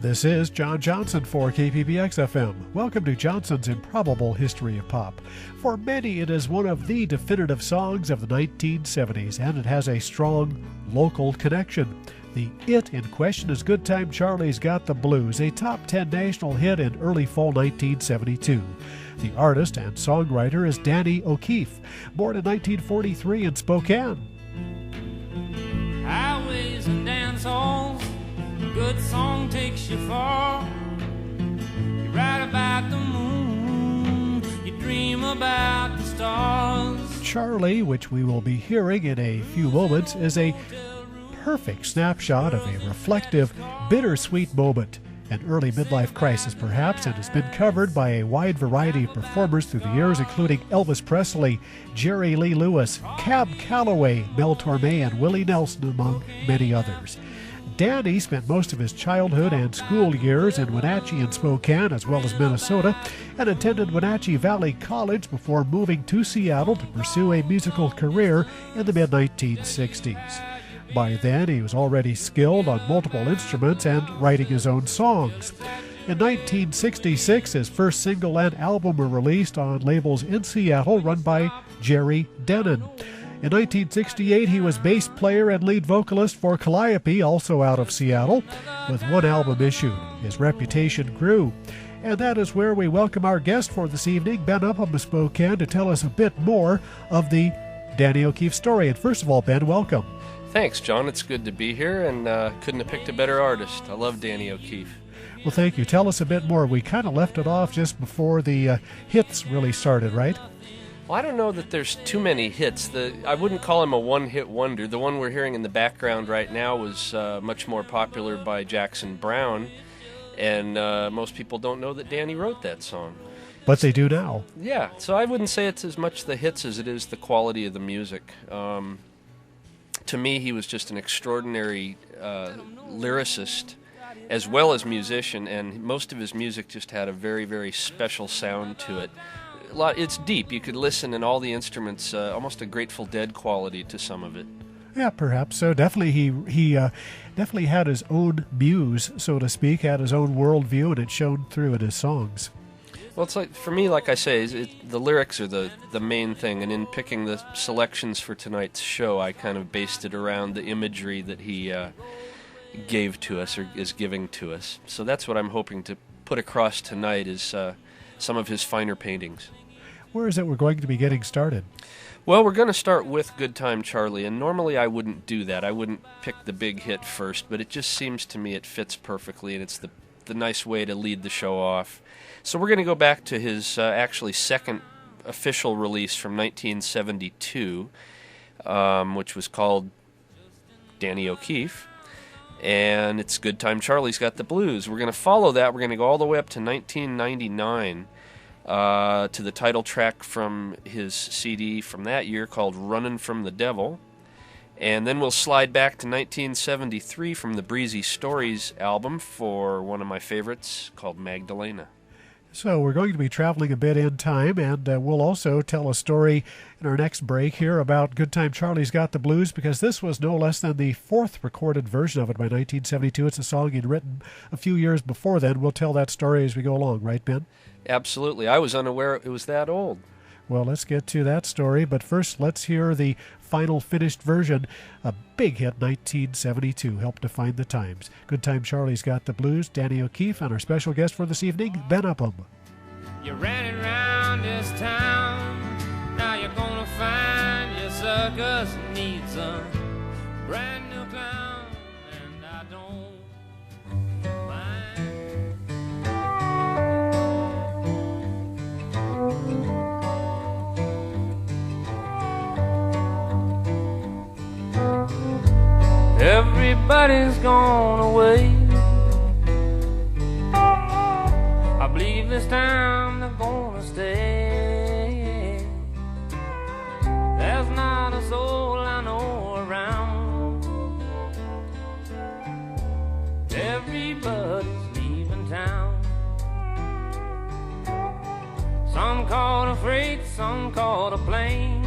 This is John Johnson for KPBX FM. Welcome to Johnson's Improbable History of Pop. For many, it is one of the definitive songs of the 1970s, and it has a strong local connection. The it in question is Good Time Charlie's Got the Blues, a top 10 national hit in early fall 1972. The artist and songwriter is Danny O'Keefe, born in 1943 in Spokane. Highways and dance halls, a good song takes you far. You write about the moon, you dream about the stars. Charlie, which we will be hearing in a few moments, is a perfect snapshot of a reflective, bittersweet moment, an early midlife crisis perhaps, and has been covered by a wide variety of performers through the years, including Elvis Presley, Jerry Lee Lewis, Cab Calloway, Mel Torme, and Willie Nelson, among many others. Danny spent most of his childhood and school years in Wenatchee and Spokane, as well as Minnesota, and attended Wenatchee Valley College before moving to Seattle to pursue a musical career in the mid-1960s. By then, he was already skilled on multiple instruments and writing his own songs. In 1966, his first single and album were released on labels in Seattle run by Jerry Denon. In 1968, he was bass player and lead vocalist for Calliope, also out of Seattle, with one album issued. His reputation grew. And that is where we welcome our guest for this evening, Ben Upham of Spokane, to tell us a bit more of the Danny O'Keefe story. And first of all, Ben, welcome. Thanks, John. It's good to be here, and couldn't have picked a better artist. I love Danny O'Keefe. Well, thank you. Tell us a bit more. We kind of left it off just before the hits really started, right? Well, I don't know that there's too many hits. I wouldn't call him a one-hit wonder. The one we're hearing in the background right now was much more popular by Jackson Browne, and most people don't know that Danny wrote that song. But they do now. Yeah, so I wouldn't say it's as much the hits as it is the quality of the music. To me, he was just an extraordinary lyricist as well as musician, and most of his music just had a very, very special sound to it. It's deep. You could listen in all the instruments, almost a Grateful Dead quality to some of it. Yeah, perhaps so. Definitely, he definitely had his own muse, so to speak, had his own worldview, and it shone through in his songs. Well, it's like, for me, like I say, the lyrics are the main thing, and in picking the selections for tonight's show, I kind of based it around the imagery that he gave to us, or is giving to us. So that's what I'm hoping to put across tonight, is some of his finer paintings. Where is it we're going to be getting started? Well, we're going to start with Good Time Charlie, and normally I wouldn't do that. I wouldn't pick the big hit first, but it just seems to me it fits perfectly, and it's the nice way to lead the show off. So we're going to go back to his actually second official release from 1972, which was called Danny O'Keefe, and it's Good Time Charlie's Got the Blues. We're going to follow that. We're going to go all the way up to 1999 to the title track from his CD from that year called Runnin' from the Devil. And then we'll slide back to 1973 from the Breezy Stories album for one of my favorites called Magdalena. So we're going to be traveling a bit in time, and we'll also tell a story in our next break here about Good Time Charlie's Got the Blues, because this was no less than the fourth recorded version of it by 1972. It's a song he'd written a few years before then. We'll tell that story as we go along, right, Ben? Absolutely. I was unaware it was that old. Well, let's get to that story, but first let's hear the final finished version, a big hit 1972, helped define the times. Good Time Charlie's Got the Blues, Danny O'Keefe, and our special guest for this evening, Ben Upham. You ran it round this town, now you're gonna find your circus needs a brand new clown, and I don't mind. Everybody's gone away. I believe this time they're gonna stay. There's not a soul I know around. Everybody's leaving town. Some caught a freight, some caught a plane.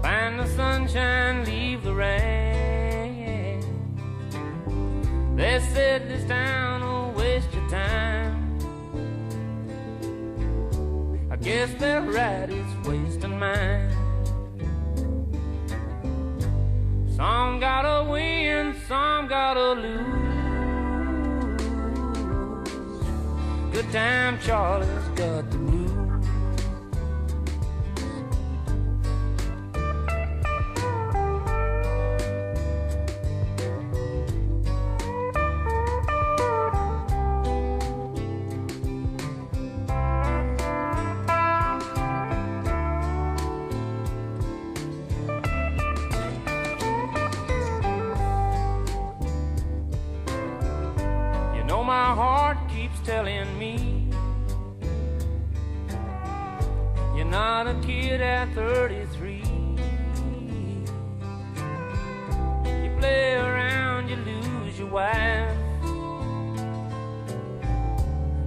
Find the sunshine, leave the rain. They said this town will waste your time. I guess they're right, it's wasting mine. Some gotta win, some gotta lose. Good time Charlie's got the blues. My heart keeps telling me you're not a kid at 33. You play around, you lose your wife.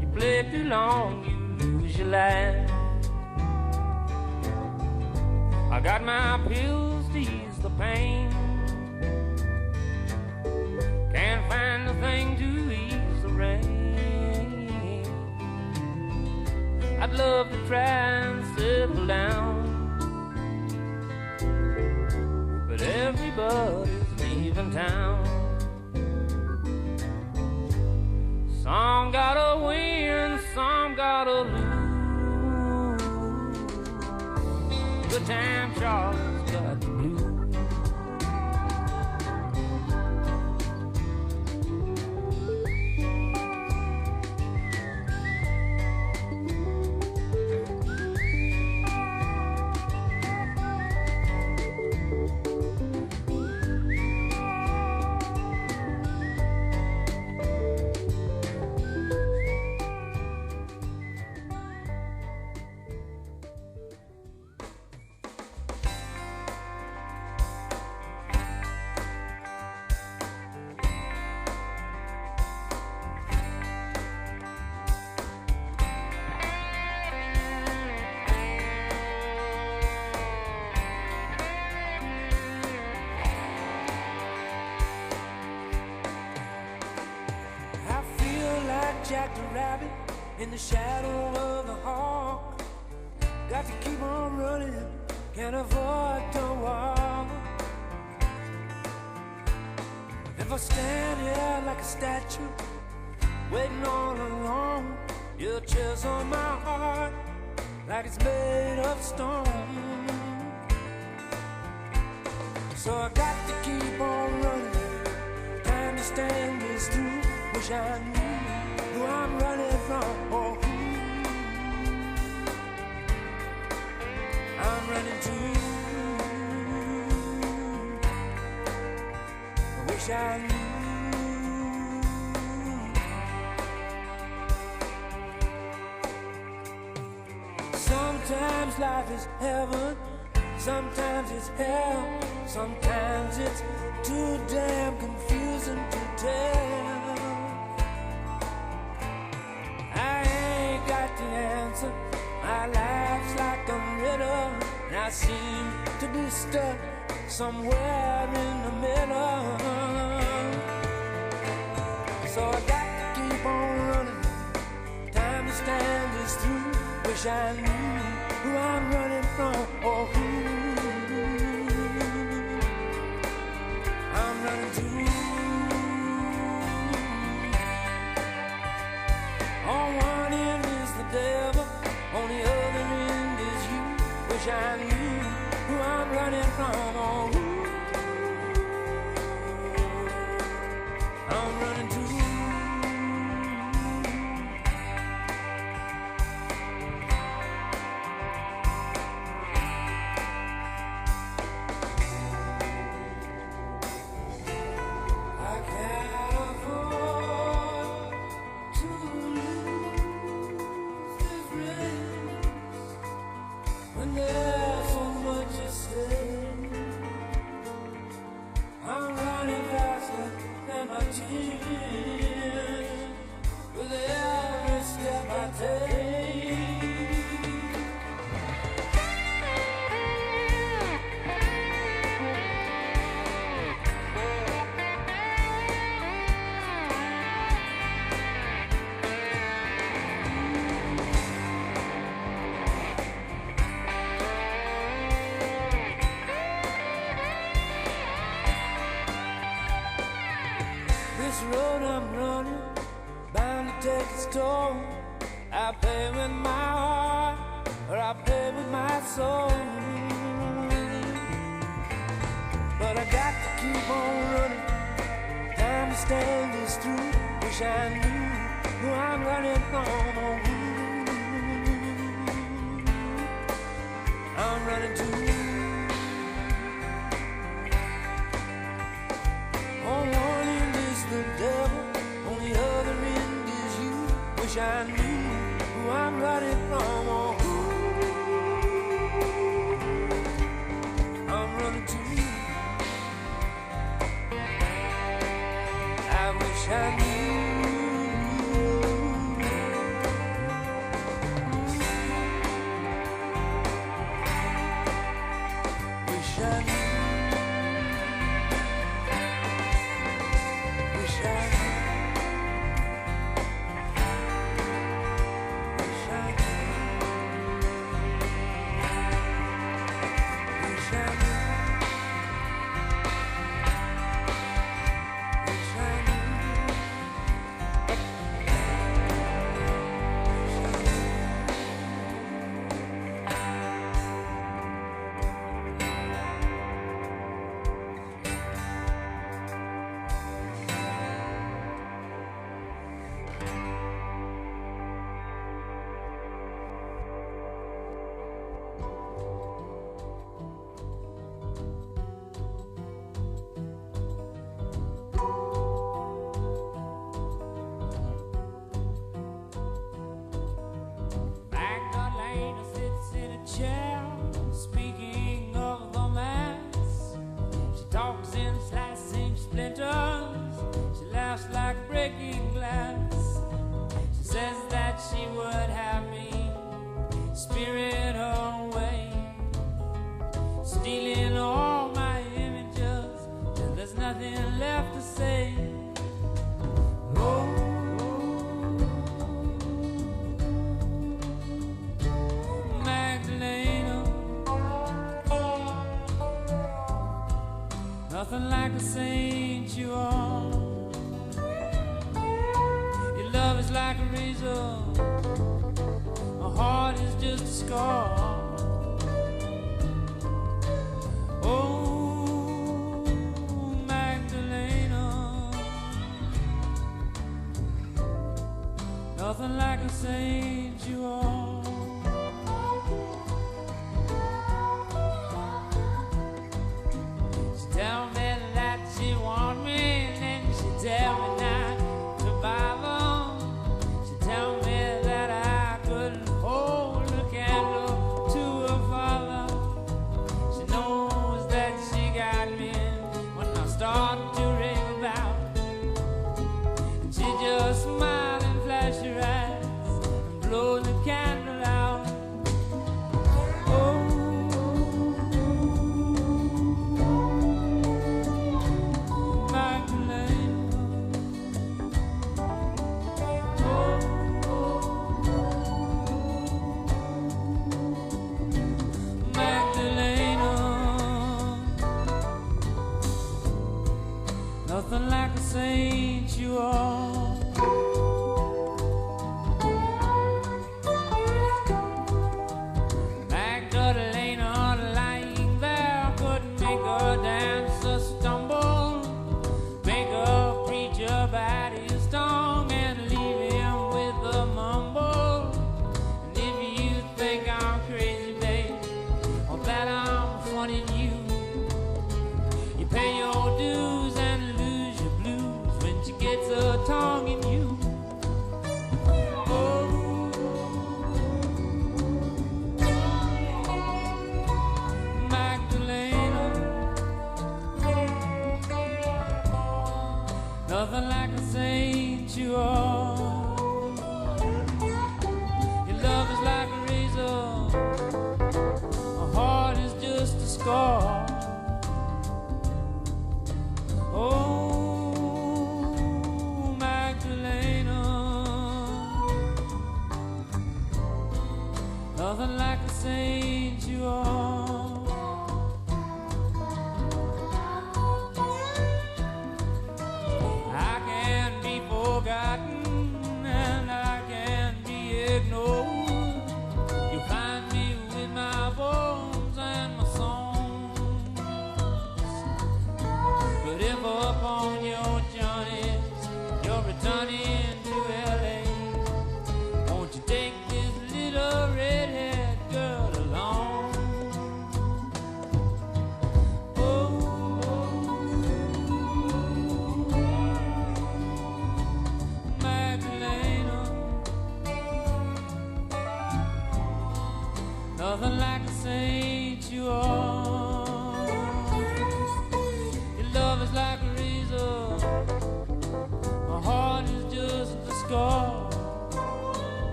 You play too long, you lose your life. I got my pills to ease the pain. Can't find a thing to ease the rain. I'd love to try and settle down, but everybody's leaving town. Some gotta win, some gotta lose. Good time Charlie's got the blues. Jack the rabbit in the shadow of the hawk. Got to keep on running, can't afford to walk. If I stand here like a statue, waiting all along, you'll chisel my heart like it's made of stone. So I got to keep on running, time to stand this through. Wish I knew who I'm running from or who I'm running to. I wish I knew. Sometimes life is heaven, sometimes it's hell, sometimes it's too damn confusing to tell. The answer, my life's like a riddle, and I seem to be stuck somewhere in the middle. So I got to keep on running, time to stand this through. Wish I knew who I'm running from or who I'm running to. On one end is the devil, on the other end is you. Wish I knew who I'm running from or who I'm running to. I'm running faster than my tears. road I'm running, bound to take its toll. I pay with my heart, or I pay with my soul. But I got to keep on running. Time to stand this through. Wish I knew who I'm running from. I'm running to. On one end is the devil, on the other end is you. Wish I knew who I'm running from. I'm running to. I wish I knew. Wish I knew. Wish I knew. Wish I knew. Wish I knew. Wish I knew. Magdalena sits in a chair, speaking of romance. She talks in slicing splinters. She laughs like breaking glass. She says that she would have me spirit her way, stealing all my images till there's nothing left to say. Oh, Magdalena, nothing like a saint you are. Your love is like a razor, my heart is just a scar. Oh, Magdalena, nothing like a saint you are. She tell me that she want me, and then she tell me not to bother. She tell me that I couldn't hold a candle to her father. She knows that she got me when I start to rave about. And she just smile and flash her eyes and blow the candle out. Oh, Magdalena. Oh, Magdalena. Nothing like a saint you are. Magdalena lying there couldn't make her dance a stumble, make her preacher bite his tongue and leave him with a mumble. And if you think I'm crazy, babe, or that I'm fronting you, you pay your dues and lose your blues when she gets her tongue in you. Oh, Magdalena, nothing like a saint you are. Your love is like a razor, my heart is just a scar. Oh, Magdalena, nothing like a saint you are. I can't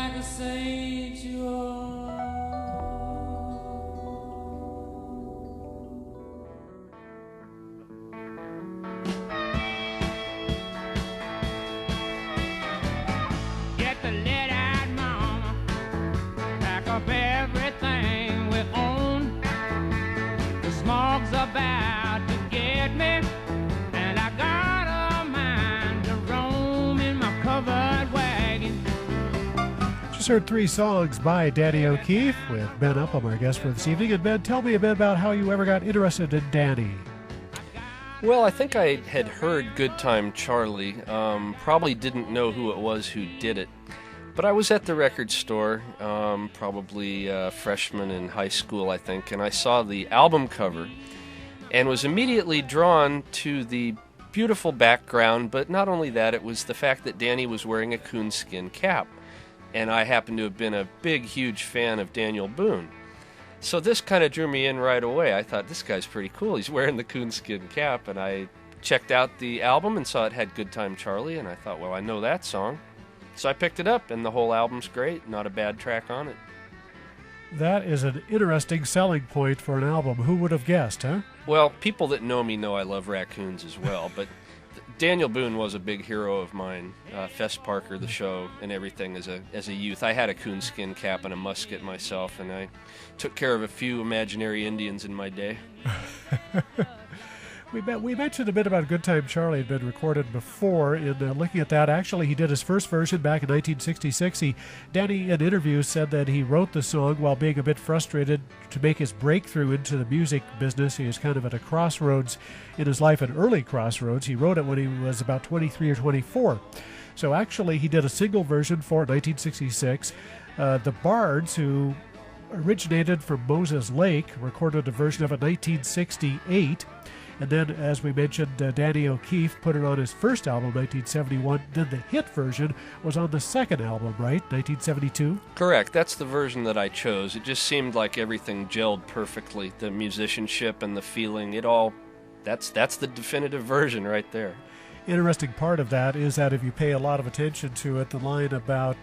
like a saint you are. Get the lead out, mama. Pack up everything we own. The smog's about to get me, and I got a mind to roam in my covered wagon. Just heard 3 songs by Danny O'Keefe with Ben Upham, our guest for this evening. And Ben, tell me a bit about how you ever got interested in Danny. Well, I think I had heard Good Time Charlie, probably didn't know who it was who did it. But I was at the record store, probably a freshman in high school, I think, and I saw the album cover and was immediately drawn to the beautiful background, but not only that, it was the fact that Danny was wearing a coonskin cap. And I happened to have been a big, huge fan of Daniel Boone. So this kind of drew me in right away. I thought, this guy's pretty cool. He's wearing the coonskin cap, and I checked out the album and saw it had Good Time Charlie, and I thought, well, I know that song. So I picked it up, and the whole album's great. Not a bad track on it. That is an interesting selling point for an album. Who would have guessed, huh? Well, people that know me know I love raccoons as well, but Daniel Boone was a big hero of mine. Fess Parker, the show, and everything as a youth. I had a coonskin cap and a musket myself, and I took care of a few imaginary Indians in my day. We mentioned a bit about Good Time Charlie had been recorded before. In looking at that, actually, he did his first version back in 1966. Danny, in interviews, said that he wrote the song while being a bit frustrated to make his breakthrough into the music business. He was kind of at a crossroads in his life, an early crossroads. He wrote it when he was about 23 or 24. So actually, he did a single version for 1966. The Bards, who originated from Moses Lake, recorded a version of it in 1968. And then, as we mentioned, Danny O'Keefe put it on his first album, 1971. Then the hit version was on the second album, right? 1972? Correct. That's the version that I chose. It just seemed like everything gelled perfectly. The musicianship and the feeling, it all, that's the definitive version right there. Interesting part of that is that if you pay a lot of attention to it, the line about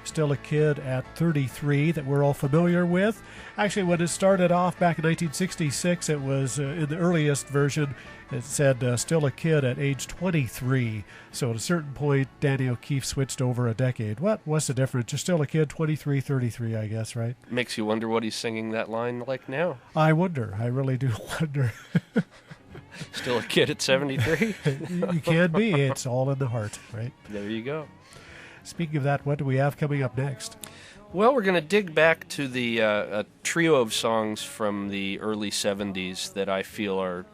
still a kid at 33 that we're all familiar with, actually when it started off back in 1966, it was in the earliest version, it said still a kid at age 23. So at a certain point, Danny O'Keefe switched over a decade. What's the difference? You're still a kid, 23, 33, I guess, right? Makes you wonder what he's singing that line like now. I wonder. I really do wonder. Still a kid at 73? You can be. It's all in the heart, right? There you go. Speaking of that, what do we have coming up next? Well, we're going to dig back to the a trio of songs from the early 70s that I feel are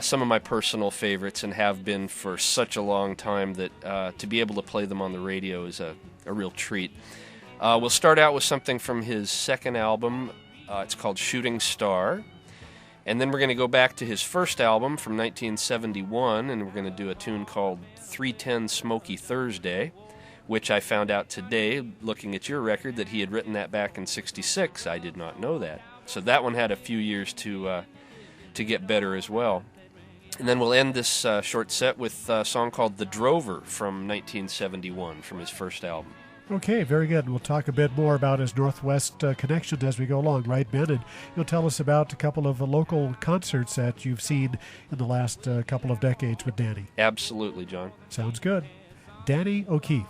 some of my personal favorites and have been for such a long time that to be able to play them on the radio is a real treat. We'll start out with something from his second album. It's called Shooting Star. And then we're going to go back to his first album from 1971, and we're going to do a tune called 310 Smoky Thursday, which I found out today, looking at your record, that he had written that back in 66. I did not know that. So that one had a few years to get better as well. And then we'll end this short set with a song called The Drover from 1971, from his first album. Okay, very good. We'll talk a bit more about his Northwest connection as we go along, right, Ben? And you'll tell us about a couple of local concerts that you've seen in the last couple of decades with Danny. Absolutely, John. Sounds good. Danny O'Keefe.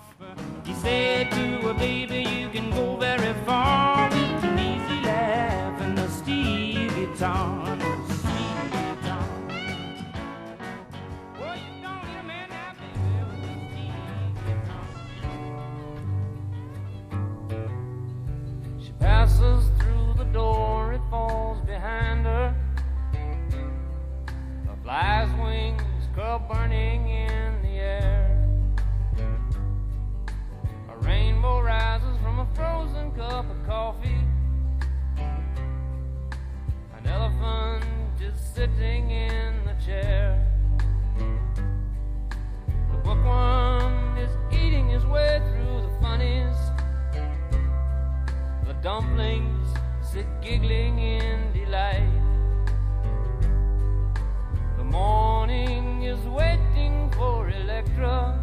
He said to a baby, you can go very far with an easy laugh and a steel guitar. Passes through the door, it falls behind her. A fly's wings curl burning in the air. A rainbow rises from a frozen cup of coffee. An elephant just sitting in the chair. The bookworm is eating his way through the funnies. The dumplings sit giggling in delight. The morning is waiting for Electra,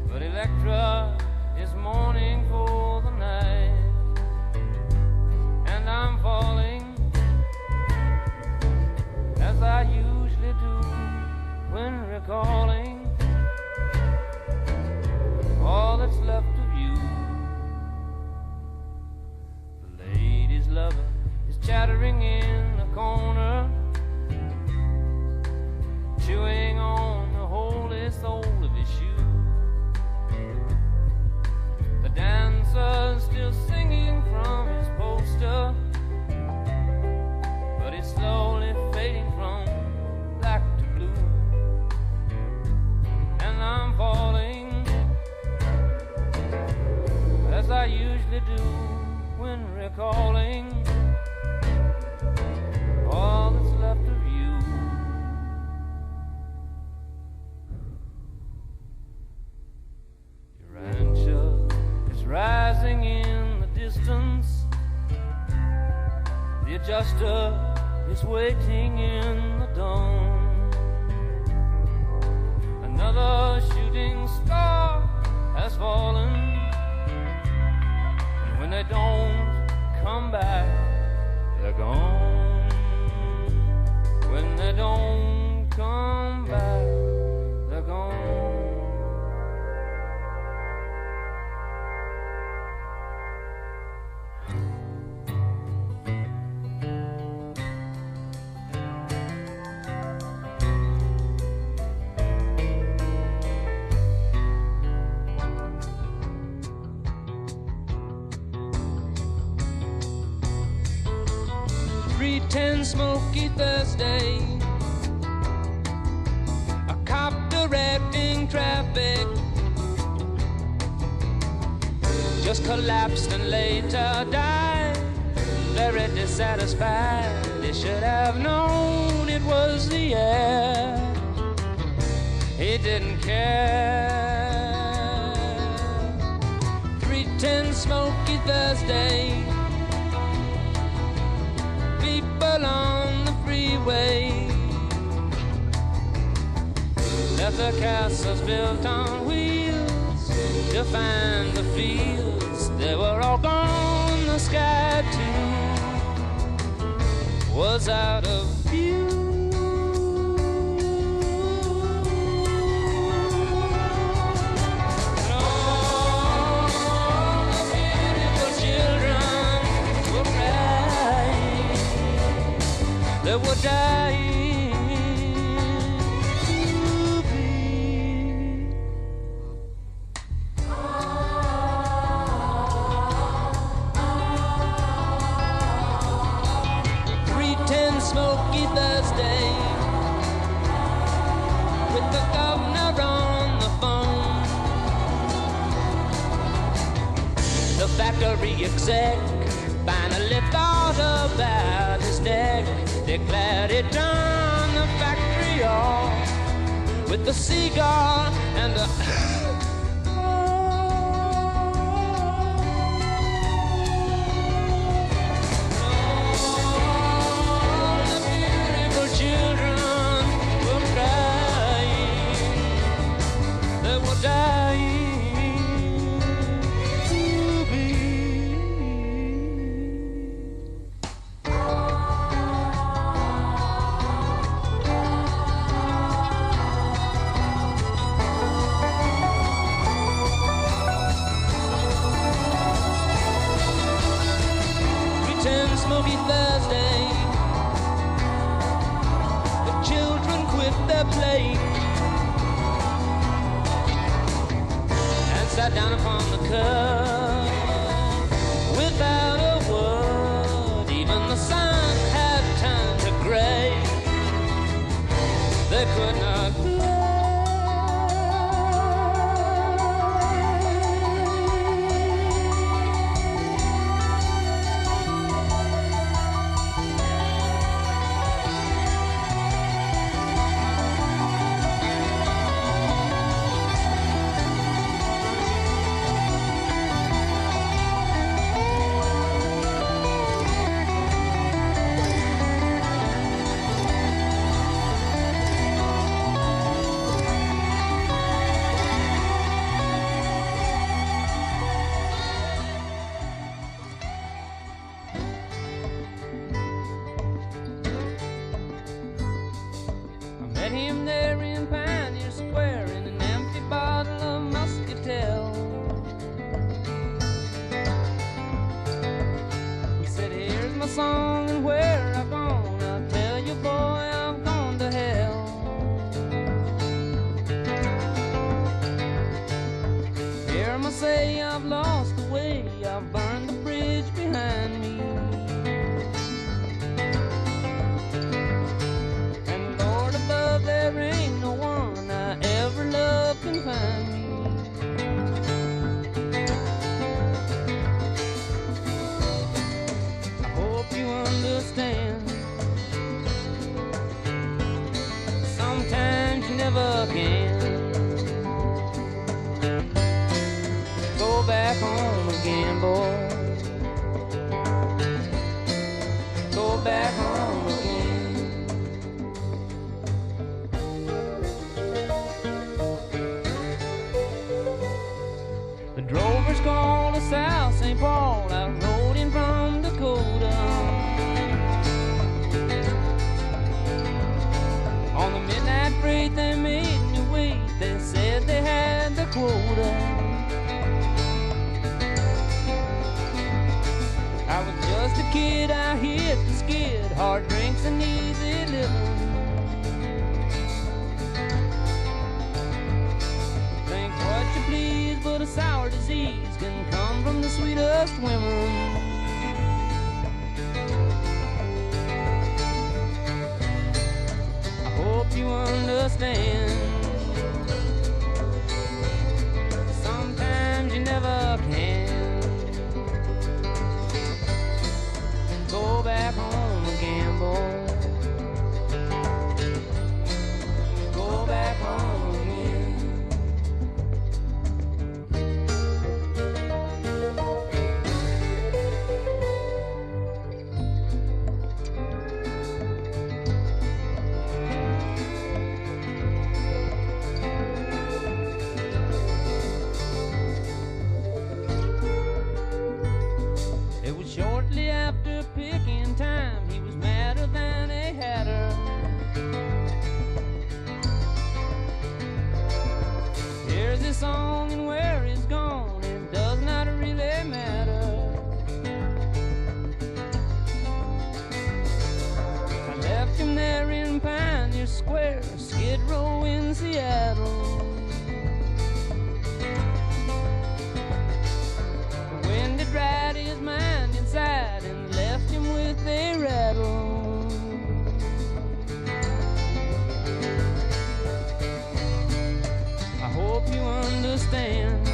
but Electra is recalling all that's left of you. The lady's lover is chattering in the corner, chewing on the holy sole of his shoe. The dancer's still singing from his poster, but it's slowly fading from black to blue. And I'm falling, as I usually do when recalling all that's left of you. Your rancher is rising in the distance. The adjuster is waiting in the dawn. Another shooting star has fallen, and when they don't come back, they're gone. When they don't come back, they're gone. 3:10 smoky Thursday, a cop directing traffic just collapsed and later died, very dissatisfied. He should have known it was the air. He didn't care. 3:10 smoky Thursday, people on the freeway left their castles built on wheels to find the fields. They were all gone, the sky too was out of view. They were dying to be. 3:10 smoky Thursday, with the governor on the phone. The factory exec finally thought about his neck, declared it done the factory off with the cigar and the all the beautiful children were crying, they were dying to be. 3:10 smoky Thursday, the children quit their play and sat down upon the curb without a word. Even the sun had turned to gray. They could not play. Karma say I've lost the way, I've burned the bridge behind me. And Lord above, there ain't no one I ever loved can find me. I hope you understand. Sometimes you never can. Go back home again, boy. Go back home again. The drovers call us South St. Paul. I rode in from Dakota. On the midnight freight they made me wait. They said they had the quota. I was just a kid, I hit the skid. Hard drinks and easy living. Think what you please, but a sour disease can come from the sweetest women. I hope you understand. Sometimes you never can. Go back home again, boy. Go back home again. It was shortly after picking time, he was madder than a hatter. Here's his song and where he's gone, it does not really matter. I left him there in Pioneer Square, Skid Row in Seattle. The wind had dried his mind inside and left him with a rattle. I hope you understand.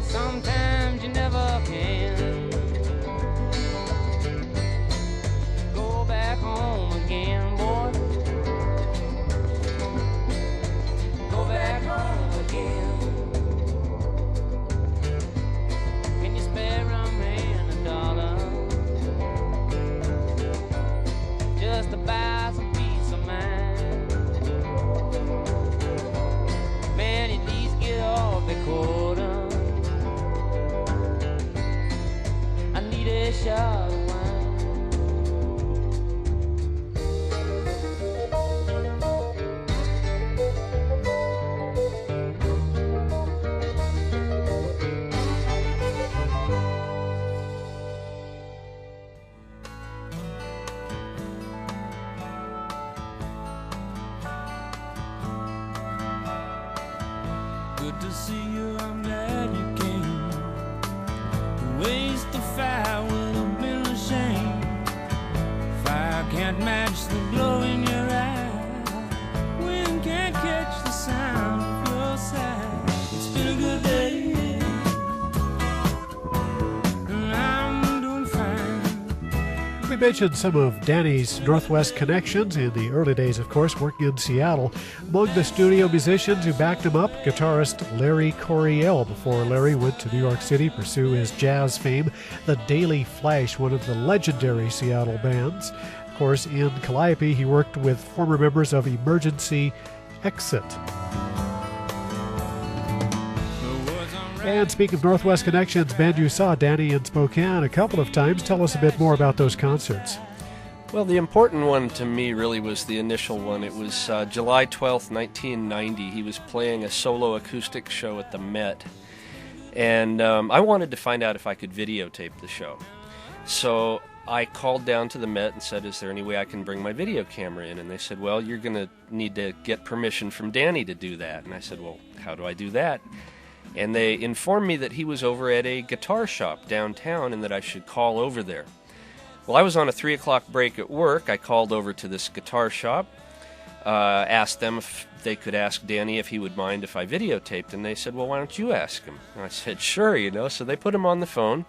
Sometimes you never can. Go back home again, boy. Go back home again. Can you spare a man $1 just to buy some peace of mind? Man, at least get off the quota. I need a shot of wine. Good to see you, I'm glad you came. The waste of fire would have been a shame. Fire can't match the glow in your eye. Wind can't catch the sound of your sigh. It's been a good day, and I'm doing fine. We mentioned some of Danny's Northwest connections in the early days, of course, working in Seattle. Among the studio musicians who backed him up, guitarist Larry Coryell, before Larry went to New York City to pursue his jazz fame. The Daily Flash, one of the legendary Seattle bands. Of course, in Calliope, he worked with former members of Emergency Exit. And speaking of Northwest connections, Ben, you saw Danny in Spokane a couple of times. Tell us a bit more about those concerts. Well, the important one to me really was the initial one. It was July 12th, 1990. He was playing a solo acoustic show at the Met. And I wanted to find out if I could videotape the show. So I called down to the Met and said, is there any way I can bring my video camera in? And they said, well, you're going to need to get permission from Danny to do that. And I said, well, how do I do that? And they informed me that he was over at a guitar shop downtown and that I should call over there. Well, I was on a 3 o'clock break at work. I called over to this guitar shop, asked them if they could ask Danny if he would mind if I videotaped, and they said, well, why don't you ask him? And I said, sure, So they put him on the phone,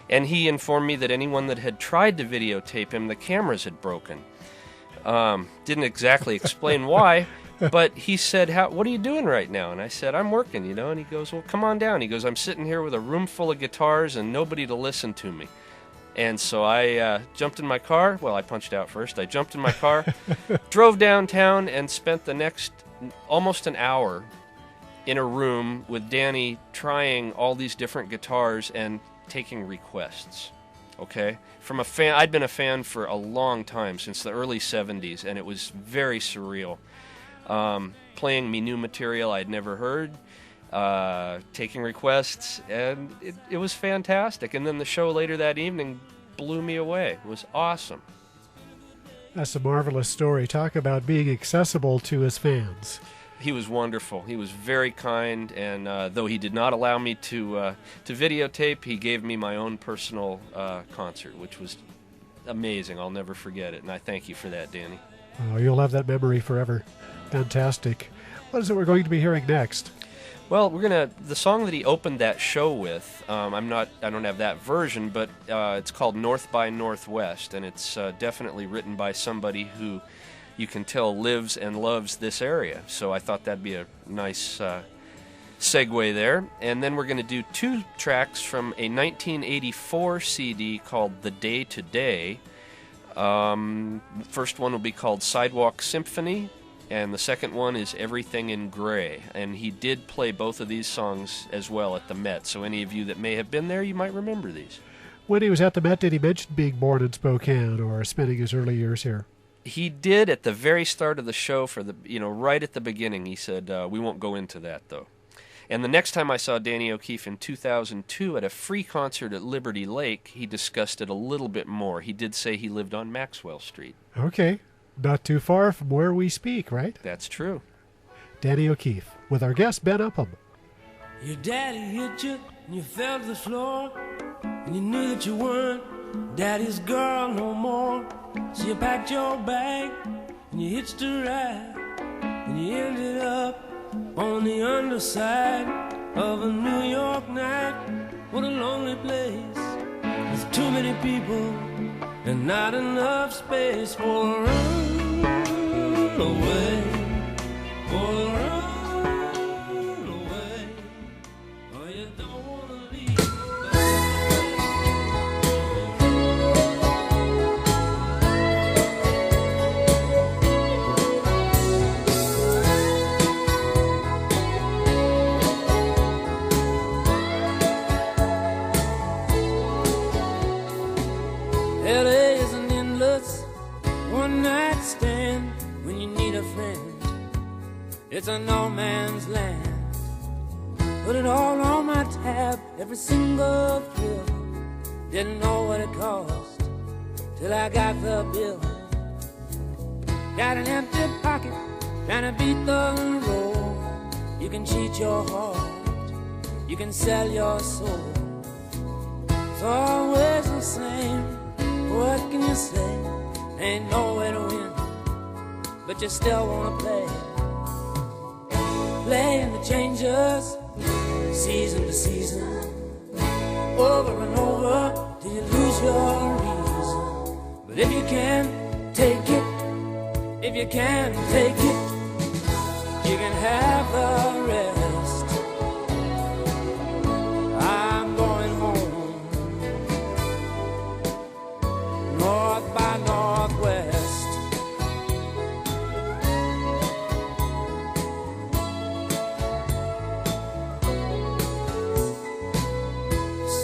and he informed me that anyone that had tried to videotape him, the cameras had broken. Didn't exactly explain why, but he said, what are you doing right now? And I said, I'm working, And he goes, well, come on down. He goes, I'm sitting here with a room full of guitars and nobody to listen to me. And so I jumped in my car. Well, I punched out first. I jumped in my car, drove downtown, and spent the next almost an hour in a room with Danny trying all these different guitars and taking requests. Okay? From a fan, I'd been a fan for a long time, since the early 70s, and it was very surreal. Playing me new material I'd never heard. Taking requests, and it was fantastic. And then the show later that evening blew me away. It was awesome. That's a marvelous story. Talk about being accessible to his fans. He was wonderful. He was very kind, and though he did not allow me to videotape, he gave me my own personal concert, which was amazing. I'll never forget it, and I thank you for that, Danny. Oh, you'll have that memory forever. Fantastic. What is it we're going to be hearing next? Well, the song that he opened that show with. I don't have that version, but it's called North by Northwest, and it's definitely written by somebody who you can tell lives and loves this area. So I thought that'd be a nice segue there. And then we're going to do 2 tracks from a 1984 CD called The Day to Day. First one will be called Sidewalk Symphony, and the second one is Everything in Gray. And he did play both of these songs as well at the Met, so any of you that may have been there, you might remember these. When he was at the Met, did he mention being born in Spokane or spending his early years here? He did at the very start of the show, right at the beginning. He said, we won't go into that, though. And the next time I saw Danny O'Keefe in 2002 at a free concert at Liberty Lake, he discussed it a little bit more. He did say he lived on Maxwell Street. Okay. Not too far from where we speak, right? That's true. Danny O'Keefe with our guest, Ben Upham. Your daddy hit you and you fell to the floor, and you knew that you weren't daddy's girl no more. So you packed your bag and you hitched a ride, and you ended up on the underside of a New York night. What a lonely place. There's too many people and not enough space for a run away, for a run away. Oh, you don't wanna leave. LA is an endless one-night stand when you need a friend. It's a no man's land. Put it all on my tab, every single thrill. Didn't know what it cost till I got the bill. Got an empty pocket, trying to beat the roll. You can cheat your heart, you can sell your soul. It's always the same. What can you say? Ain't no way to win, but you still wanna play. Playing the changes, season to season, over and over till you lose your reason. But if you can take it, if you can take it, you can have the rest. I'm going home, north by northwest.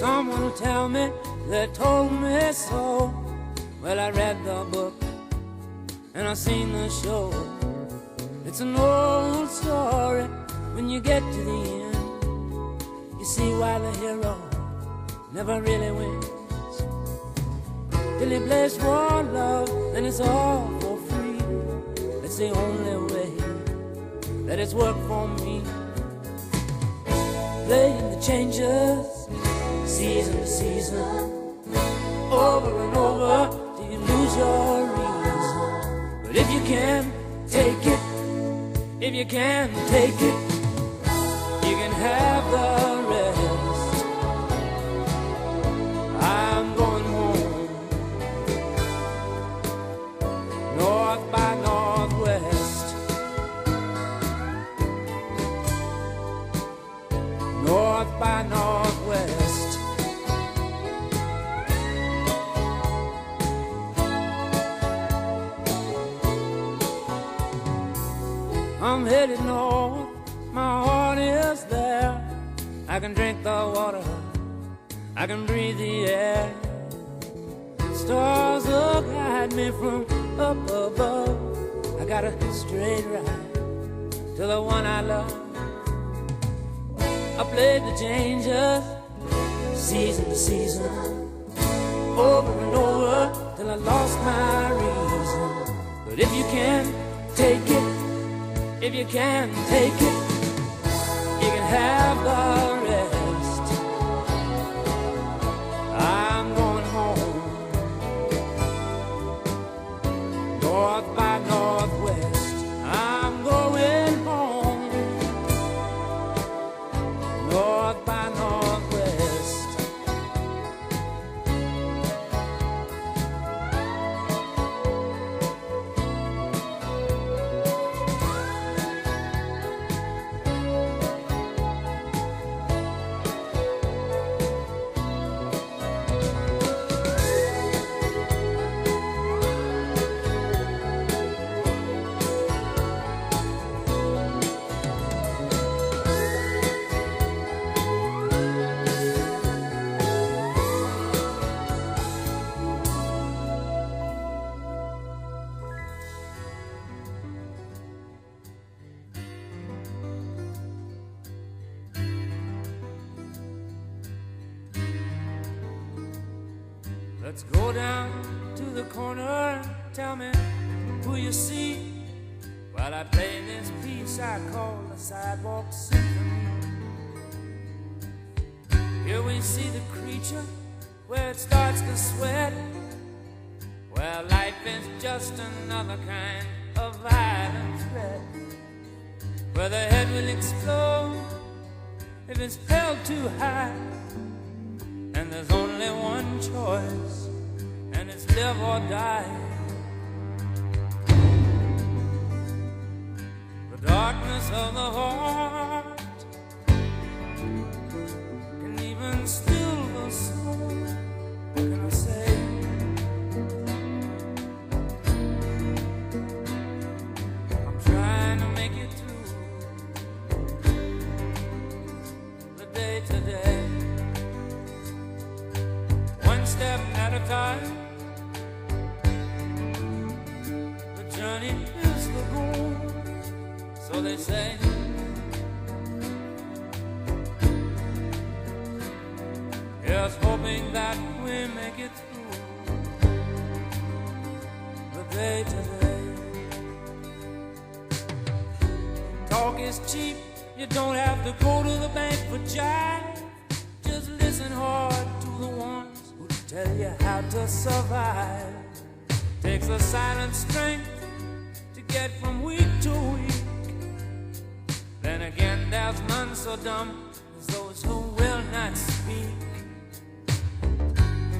Someone will tell me, they told me so. Well, I read the book and I seen the show. It's an old story. When you get to the end, you see why the hero never really wins. till he blessed for love, then it's all for free. That's the only way that it's worked for me. Playing the changes, season to season, over and over till you lose your reason. But if you can take it, if you can take it, you can have the rest. I'm going home, north by northwest, north by northwest. I'm headed north, my heart is there. I can drink the water, I can breathe the air. Stars will guide me from up above. I got a straight ride to the one I love. I played the changes, season to season, over and over till I lost my reason. But if you can take it, if you can take it, you can have the rest. I'm going home, north by northwest. I'm going home, north by northwest. Let's go down to the corner, tell me who you see, while I play this piece I call the Sidewalk Symphony. Here we see the creature where it starts to sweat, where life is just another kind of violent threat, where the head will explode if it's held too high. And there's only one choice, and it's live or die. The darkness of the heart can even still the soul. What can I say? I'm trying to make it through the day to day, step at a time. The journey is the goal, so they say. Just hoping that we make it through the day to day. Talk is cheap, you don't have to go to the bank for jive. Just listen hard to the ones tell you how to survive. Takes a silent strength to get from weak to weak. Then again, there's none so dumb as those who will not speak.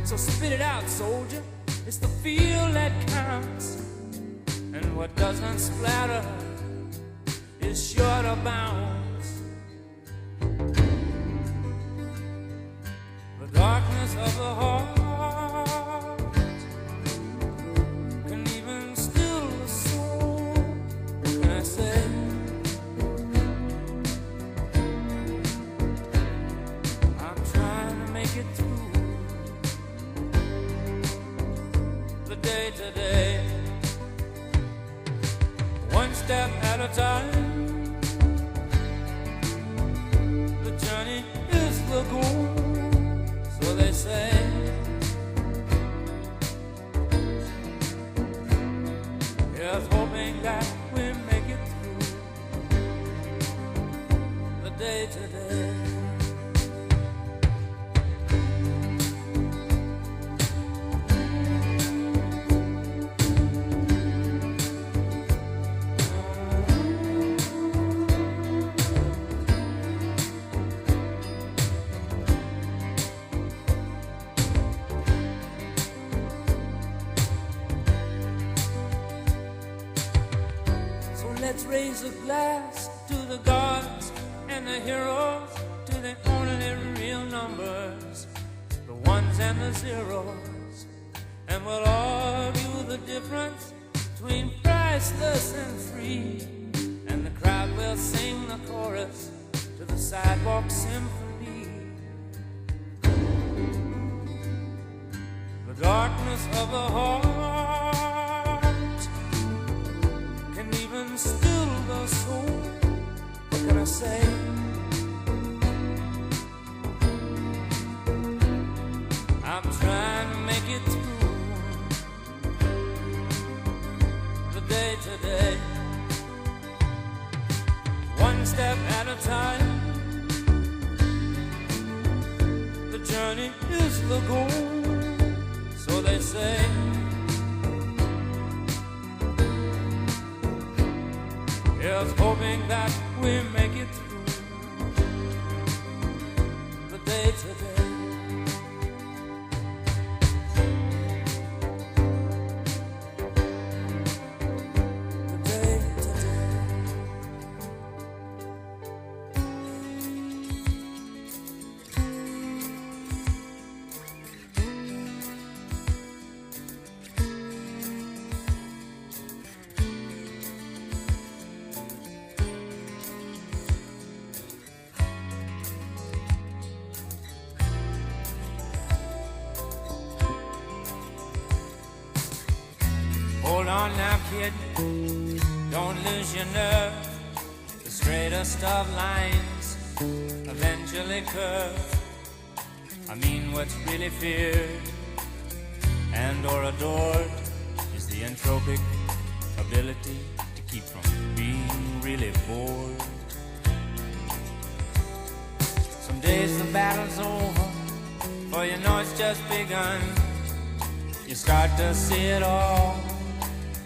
So spit it out, soldier, it's the feel that counts. And what doesn't splatter is sure to bounce. The darkness of the heart can even still the soul. What can I say? I'm trying to make it through the day to day, one step at a time. The journey is the goal, so they say. just hoping that we make it through the day today. Let's raise a glass to the gods and the heroes, to the only real numbers, the ones and the zeros. And we'll argue the difference between priceless and free. And the crowd will sing the chorus to the sidewalk symphony. The darkness of the heart can even still the soul. What can I say? I'm trying to make it through the day today, one step at a time. The journey is the goal, so they say. Here's hoping that we make it through the day today. The day today. Hold on now, kid, don't lose your nerve. The straightest of lines eventually curve. I mean, what's really feared and or adored is the entropic ability to keep from being really bored. Some days the battle's over, for you know it's just begun. You start to see it all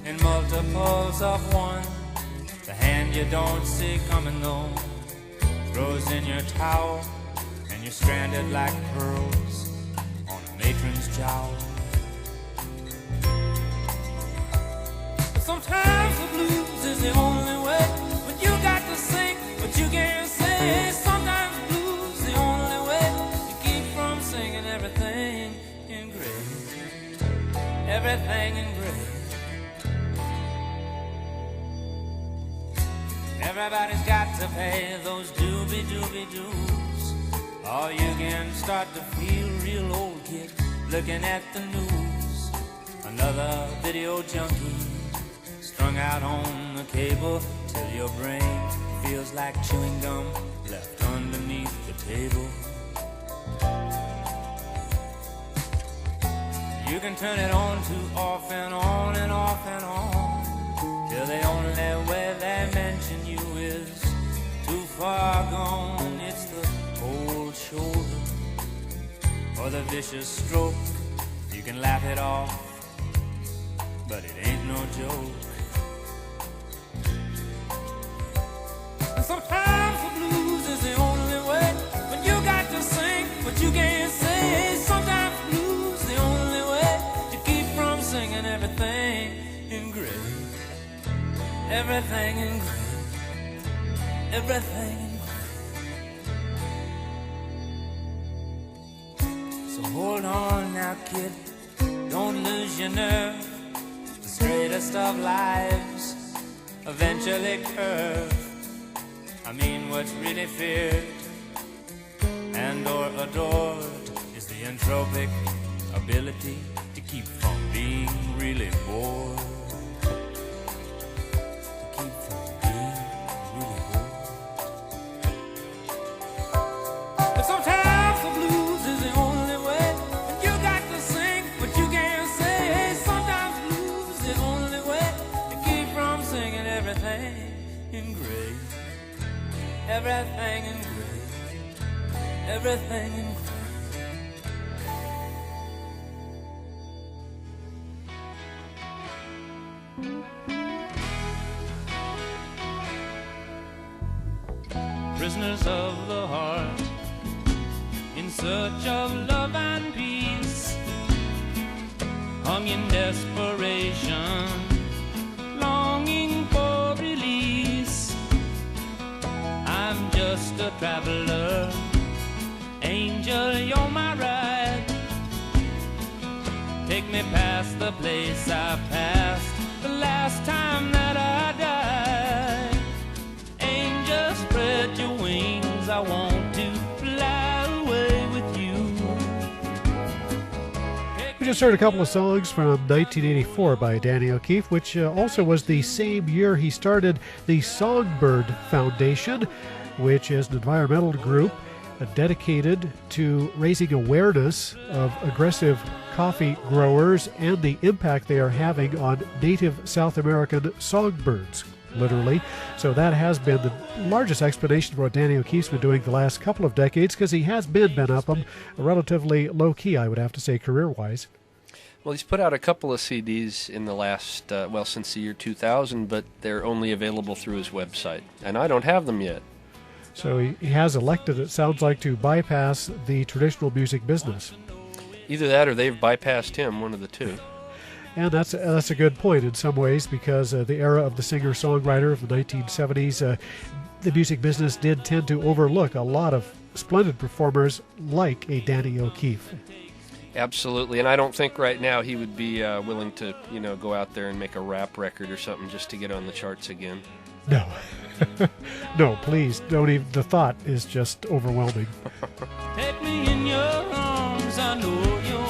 in multiples of one. The hand you don't see coming though throws in your towel, and you're stranded like pearls on a matron's jowl. But sometimes the blues is the only way, when you got to sing but you can't say. Sometimes the blues is the only way to keep from singing everything in gray. Everything in gray. Everybody's got to pay those doobie doos, or you can start to feel real old, kid, looking at the news. Another video junkie strung out on the cable till your brain feels like chewing gum left underneath the table. You can turn it on too off and on and off and on, till the only way they mention you is too far gone. It's the cold shoulder or the vicious stroke. You can laugh it off, but it ain't no joke. And sometimes the blues is the only way, when you got to sing but you can't say. Sometimes the blues is the only way to keep from singing everything in gray. Everything in gray. Everything in gray. So hold on now, kid, don't lose your nerve. The straightest of lives eventually curve. I mean, what's really feared and or adored is the entropic ability to keep from being really bored. But sometimes the blues is the only way, and you got to sing, but you can't say. Sometimes the blues is the only way to keep in gray, everything in gray, everything in gray. Prisoners of the heart, in search of love and peace, hung in desperation, longing for release. I'm just a traveler, angel, you're my ride. Take me past the place I passed the last time that I died. Angel, spread your wings, I want to fly away with you. We just heard a couple of songs from 1984 by Danny O'Keefe, which also was the same year he started the Songbird Foundation, which is an environmental group dedicated to raising awareness of aggressive coffee growers and the impact they are having on native South American songbirds, literally. So that has been the largest explanation for what Danny O'Keefe's been doing the last couple of decades, because he has been Ben Upham, relatively low-key, I would have to say, career-wise. Well, he's put out a couple of CDs in the last, since the year 2000, but they're only available through his website, and I don't have them yet. So he has elected, it sounds like, to bypass the traditional music business. Either that or they've bypassed him, one of the two. And that's a good point in some ways, because the era of the singer-songwriter of the 1970s, the music business did tend to overlook a lot of splendid performers like a Danny O'Keefe. Absolutely, and I don't think right now he would be willing to, go out there and make a rap record or something just to get on the charts again. No. No, please, don't even, the thought is just overwhelming. Take me in your arms, I know you're...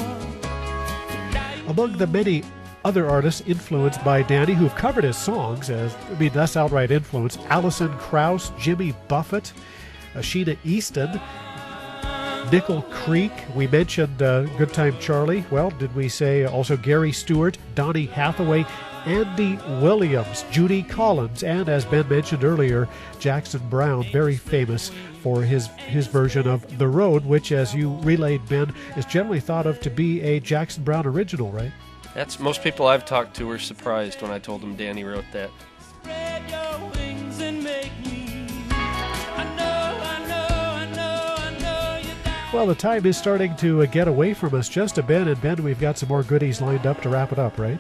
Among the many other artists influenced by Danny who've covered his songs, that's outright influence, Alison Krauss, Jimmy Buffett, Sheena Easton, Nickel Creek, we mentioned Good Time Charlie. Well, did we say also Gary Stewart, Donny Hathaway, Andy Williams, Judy Collins, and as Ben mentioned earlier, Jackson Browne, very famous for his version of The Road, which, as you relayed, Ben, is generally thought of to be a Jackson Browne original, right? Most people I've talked to were surprised when I told them Danny wrote that. Spread your wings and make me. Well, the time is starting to get away from us just a bit, and Ben, we've got some more goodies lined up to wrap it up, right?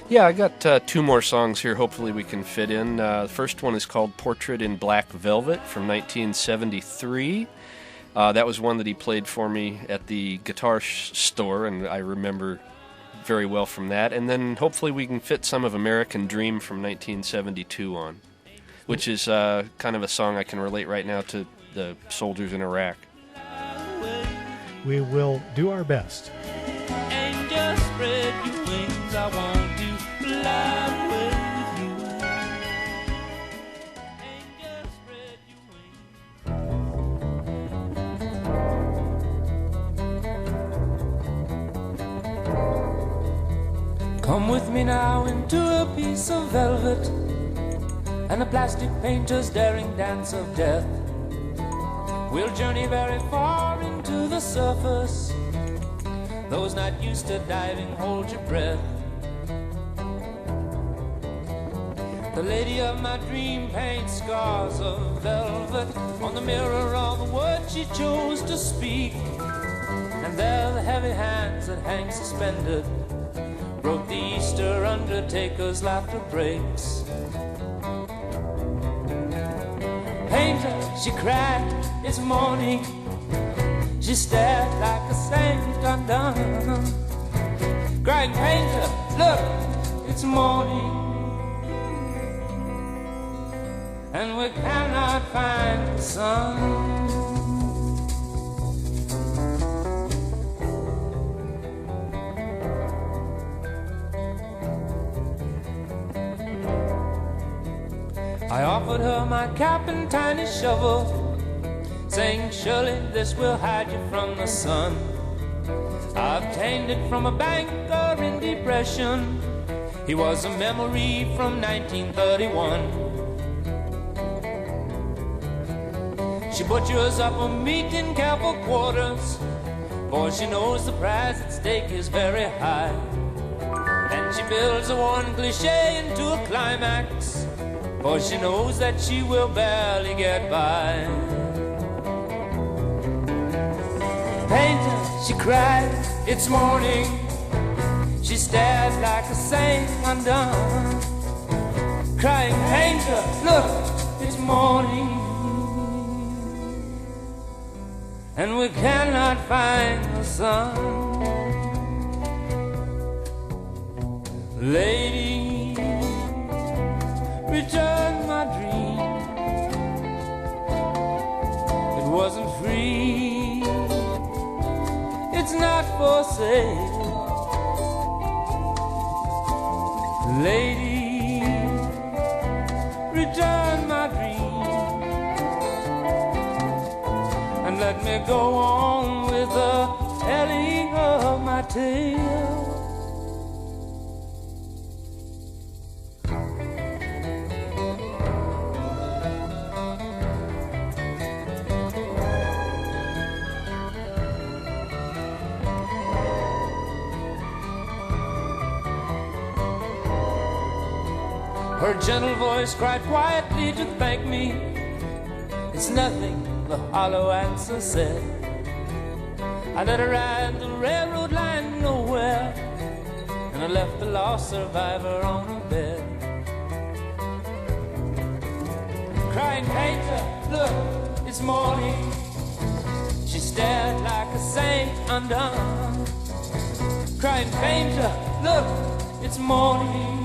Yeah, I got two more songs here hopefully we can fit in. The first one is called Portrait in Black Velvet from 1973. That was one that he played for me at the guitar store, and I remember very well from that. And then hopefully we can fit some of American Dream from 1972 on, which is kind of a song I can relate right now to the soldiers in Iraq. We will do our best. And just spread your wings, I want to fly with you. And just spread your wings. Come with me now into a piece of velvet and a plastic painter's daring dance of death. We'll journey very far into the surface. Those not used to diving, hold your breath. The lady of my dream paints scars of velvet on the mirror of the words she chose to speak. And there the heavy hands that hang suspended broke the Easter undertaker's laughter breaks. Painter, she cried, it's morning. She stared like a saint undone. Crying, painter, look, it's morning. And we cannot find the sun. I offered her my cap and tiny shovel, saying, surely this will hide you from the sun. I obtained it from a banker in depression. He was a memory from 1931. She butchers up a meat in careful quarters, for she knows the price at stake is very high. And she builds a one cliche into a climax, for she knows that she will barely get by. Painter, she cried, it's morning. She stared like a saint undone, crying, painter, look, it's morning. And we cannot find the sun. Lady, return my dream. It wasn't free, it's not for sale. Lady, return my dream, and let me go on with the telling of my tale. Her gentle voice cried quietly to thank me. It's nothing, the hollow answer said. I let her ride the railroad line nowhere, and I left the lost survivor on her bed. Crying, painter, look, it's morning. She stared like a saint undone. Crying, painter, look, it's morning.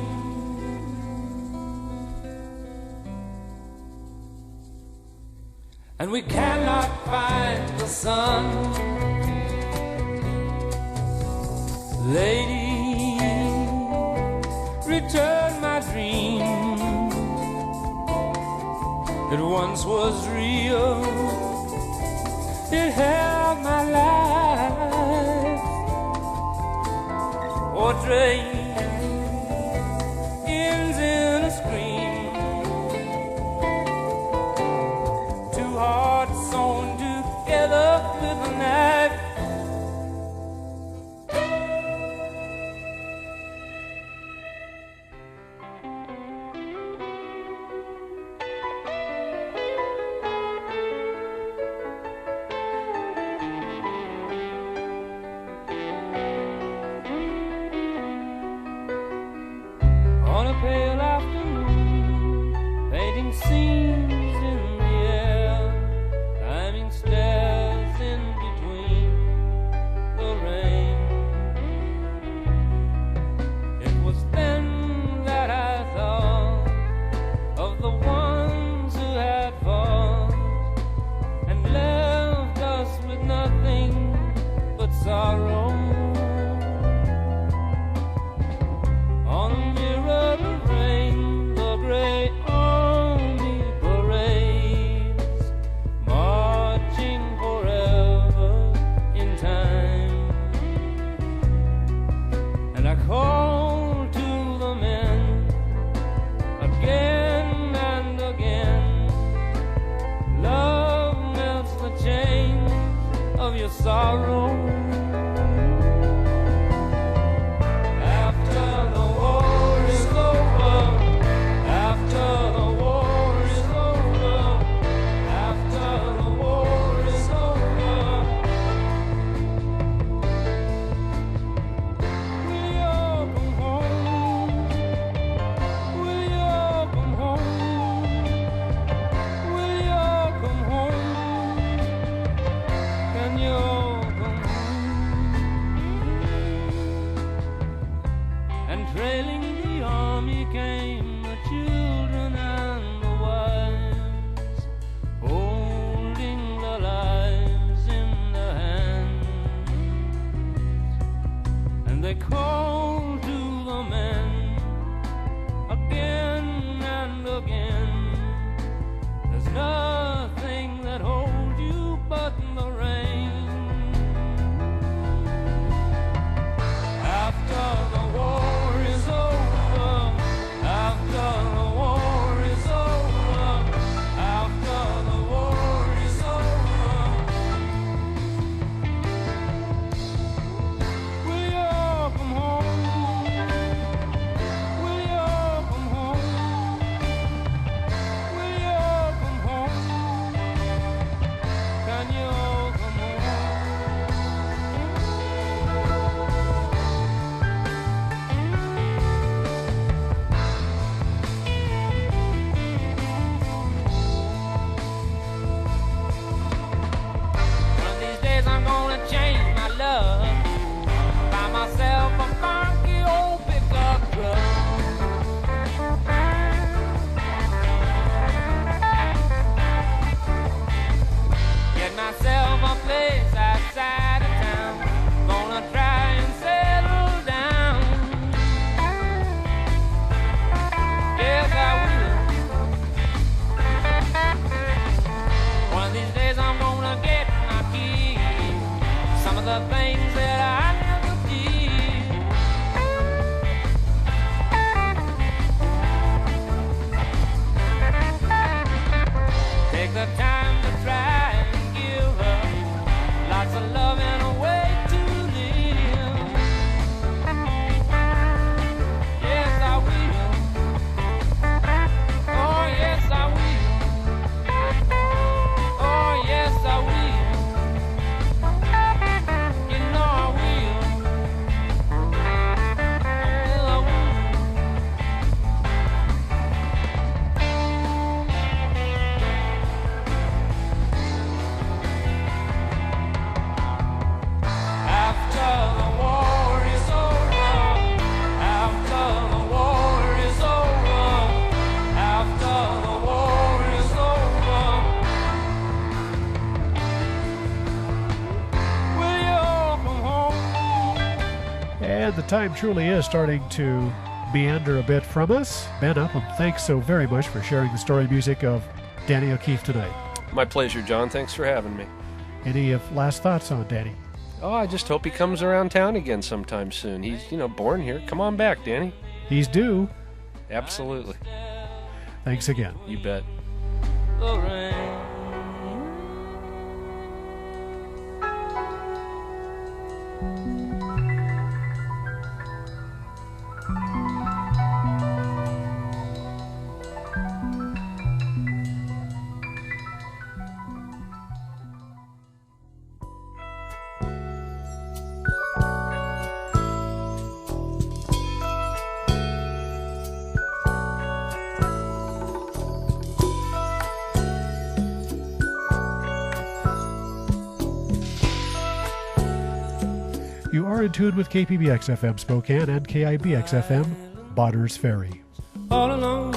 And we cannot find the sun. Lady, return my dream. It once was real, it held my life. Or dream ends in a scream. Hearts sewn together with a knife. On a pale afternoon, painting scenes in the air, climbing stairs in between the rain. It was then that I thought of the ones who had fought and left us with nothing but sorrow. On a mirror of rain, the great army parades, marching forever in time. And I call to the men again and again. Love melts the chains of your sorrow. After the war is over, after the war is over, after the war is over, will you all come home? Will you all come home? Will you all come home? Can you all come home? take the time to try and give her lots of love and a way to live. Yes, I will. Oh, yes, I will. Oh, yes, I will. You know I will. I will. After the war is over, after the war is over, after the war is over, will you all come home? And the time truly is starting to meander a bit from us. Ben Upham, thanks so very much for sharing the story music of Danny O'Keefe tonight. My pleasure, John. Thanks for having me. Any last thoughts on Danny? Oh, I just hope he comes around town again sometime soon. He's, born here. Come on back, Danny. He's due. Absolutely. Thanks again. You bet. The rain. You are in tune with KPBX FM Spokane and KIBX FM Bonners Ferry. All alone